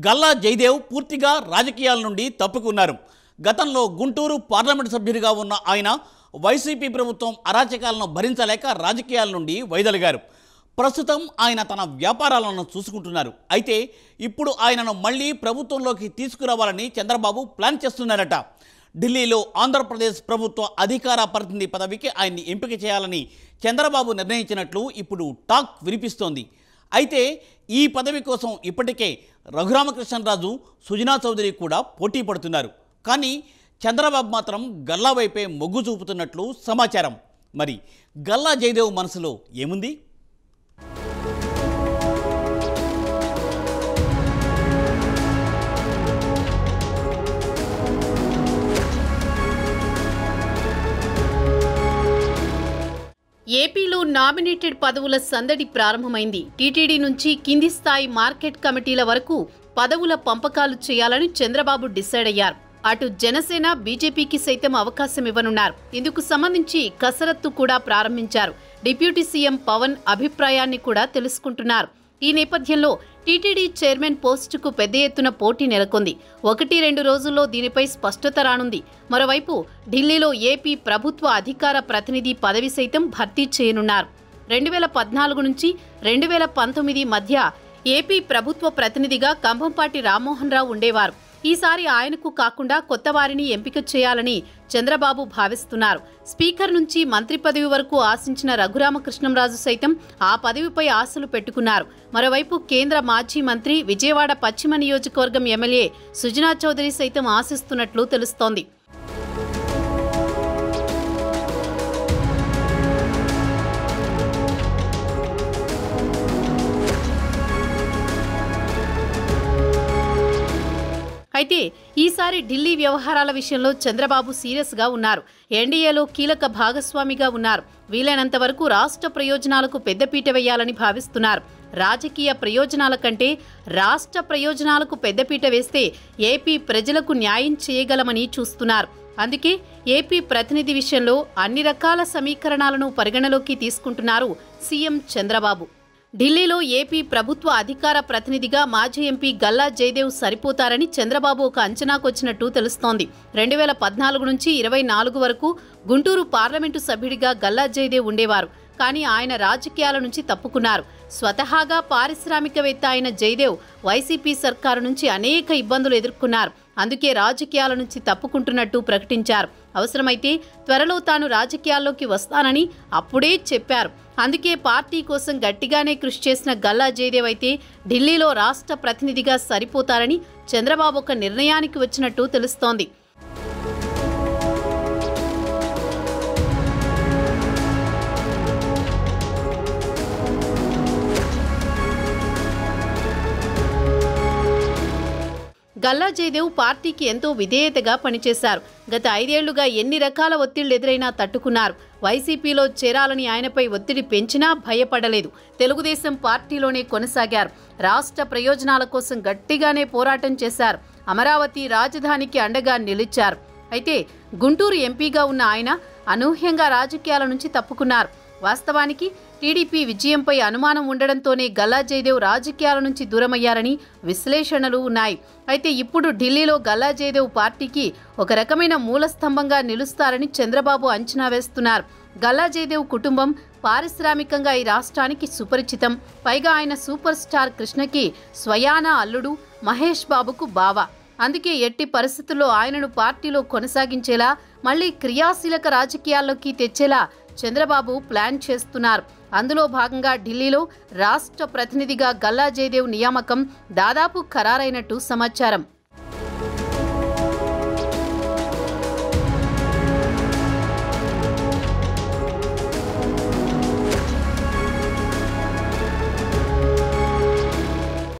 గల్లా జయదేవ్ పూర్తిగా రాజకీయాల నుండి తప్పుకున్నారు. గతంలో గుంటూరు పార్లమెంటు సభ్యుడిగా ఉన్న ఆయన వైసీపీ ప్రభుత్వం అరాచకాలను భరించలేక రాజకీయాల నుండి వైదొలిగారు. ప్రస్తుతం ఆయన తన వ్యాపారాలను చూసుకుంటున్నారు. అయితే ఇప్పుడు ఆయనను మళ్ళీ ప్రభుత్వంలోకి తీసుకురావాలని చంద్రబాబు ప్లాన్ చేస్తున్నారట. ఢిల్లీలో ఆంధ్రప్రదేశ్ ప్రభుత్వ అధికార ప్రతినిధి పదవికి ఆయన్ని ఎంపిక చేయాలని చంద్రబాబు నిర్ణయించినట్లు ఇప్పుడు టాక్ వినిపిస్తోంది. అయితే ఈ పదవి కోసం ఇప్పటికే రఘురామకృష్ణరాజు, సుజనా చౌదరి కూడా పోటీ పడుతున్నారు. కానీ చంద్రబాబు మాత్రం గల్లా వైపే మొగ్గు చూపుతున్నట్లు సమాచారం. మరి గల్లా జయదేవ్ మనసులో ఏముంది? ఏపీలో నామినేటెడ్ పదవుల సందడి ప్రారంభమైంది. టీటీడీ నుంచి కింది స్థాయి మార్కెట్ కమిటీల వరకు పదవుల పంపకాలు చేయాలని చంద్రబాబు డిసైడ్ అయ్యారు. అటు జనసేన, బీజేపీకి సైతం అవకాశం ఇవ్వనున్నారు. ఇందుకు సంబంధించి కసరత్తు కూడా ప్రారంభించారు. డిప్యూటీ సీఎం పవన్ అభిప్రాయాన్ని కూడా తెలుసుకుంటున్నారు. ఈ నేపథ్యంలో టీటీడీ చైర్మన్ పోస్టుకు పెద్ద ఎత్తున పోటీ నెలకొంది. 1-2 రోజుల్లో దీనిపై స్పష్టత రానుంది. మరోవైపు ఢిల్లీలో ఏపీ ప్రభుత్వ అధికార ప్రతినిధి పదవి సైతం భర్తీ చేయనున్నారు. 2014 నుంచి 2019 మధ్య ఏపీ ప్రభుత్వ ప్రతినిధిగా కంభంపాటి రామ్మోహన్ రావు ఉండేవారు. ఈసారి ఆయనకు కాకుండా కొత్త వారిని ఎంపిక చేయాలని చంద్రబాబు భావిస్తున్నారు. స్పీకర్ నుంచి మంత్రి పదవి వరకు ఆశించిన రఘురామకృష్ణరాజు సైతం ఆ పదవిపై ఆశలు పెట్టుకున్నారు. మరోవైపు కేంద్ర మాజీ మంత్రి, విజయవాడ పశ్చిమ నియోజకవర్గం ఎమ్మెల్యే సుజనా చౌదరి సైతం ఆశిస్తున్నట్లు తెలుస్తోంది. అయితే ఈసారి ఢిల్లీ వ్యవహారాల విషయంలో చంద్రబాబు సీరియస్గా ఉన్నారు. ఎన్డీఏలో కీలక భాగస్వామిగా ఉన్నారు. వీలైనంత వరకు రాష్ట్ర ప్రయోజనాలకు పెద్దపీట వేయాలని భావిస్తున్నారు. రాజకీయ ప్రయోజనాల కంటే రాష్ట్ర ప్రయోజనాలకు పెద్దపీట వేస్తే ఏపీ ప్రజలకు న్యాయం చేయగలమని చూస్తున్నారు. అందుకే ఏపీ ప్రతినిధి విషయంలో అన్ని రకాల సమీకరణాలను పరిగణలోకి తీసుకుంటున్నారు సీఎం చంద్రబాబు. ఢిల్లీలో ఏపీ ప్రభుత్వ అధికార ప్రతినిధిగా మాజీ ఎంపీ గల్లా జయదేవ్ సరిపోతారని చంద్రబాబు ఒక అంచనాకొచ్చినట్టు తెలుస్తోంది. 2014 నుంచి 2024 వరకు గుంటూరు పార్లమెంటు సభ్యుడిగా గల్లా జయదేవ్ ఉండేవారు. కానీ ఆయన రాజకీయాల నుంచి తప్పుకున్నారు. స్వతహాగా పారిశ్రామికవేత్త అయిన జయదేవ్ వైసీపీ సర్కారు నుంచి అనేక ఇబ్బందులు ఎదుర్కొన్నారు. అందుకే రాజకీయాల నుంచి తప్పుకుంటున్నట్టు ప్రకటించారు. అవసరమైతే త్వరలో తాను రాజకీయాల్లోకి వస్తానని అప్పుడే చెప్పారు. అందుకే పార్టీ కోసం గట్టిగానే కృషి చేసిన గల్లా జయదేవ్ అయితే ఢిల్లీలో రాష్ట్ర ప్రతినిధిగా సరిపోతారని చంద్రబాబు ఒక నిర్ణయానికి వచ్చినట్టు తెలుస్తోంది. గల్లా జయదేవ్ పార్టీకి ఎంతో విధేయతగా పనిచేశారు. గత 5 ఏళ్లుగా ఎన్ని రకాల ఒత్తిళ్లు ఎదురైనా తట్టుకున్నారు. వైసీపీలో చేరాలని ఆయనపై ఒత్తిడి పెంచినా భయపడలేదు. తెలుగుదేశం పార్టీలోనే కొనసాగారు. రాష్ట్ర ప్రయోజనాల కోసం గట్టిగానే పోరాటం చేశారు. అమరావతి రాజధానికి అండగా నిలిచారు. అయితే గుంటూరు ఎంపీగా ఉన్న ఆయన అనూహ్యంగా రాజకీయాల నుంచి తప్పుకున్నారు. వాస్తవానికి టీడీపీ విజయంపై అనుమానం ఉండడంతోనే గల్లా జయదేవ్ రాజకీయాల నుంచి దూరమయ్యారని విశ్లేషణలు ఉన్నాయి. అయితే ఇప్పుడు ఢిల్లీలో గల్లా జయదేవ్ పార్టీకి ఒక రకమైన మూలస్తంభంగా నిలుస్తారని చంద్రబాబు అంచనా వేస్తున్నారు. గల్లా జయదేవ్ కుటుంబం పారిశ్రామికంగా ఈ రాష్ట్రానికి సుపరిచితం. పైగా ఆయన సూపర్ స్టార్ కృష్ణకి స్వయానా అల్లుడు, మహేష్ బాబుకు బావ. అందుకే ఎట్టి పరిస్థితుల్లో ఆయనను పార్టీలో కొనసాగించేలా, మళ్లీ క్రియాశీలక రాజకీయాల్లోకి తెచ్చేలా చంద్రబాబు ప్లాన్ చేస్తున్నారు. అందులో భాగంగా ఢిల్లీలో రాష్ట్ర ప్రతినిధిగా గల్లా జయదేవ్ నియామకం దాదాపు ఖరారైనట్టు సమాచారం.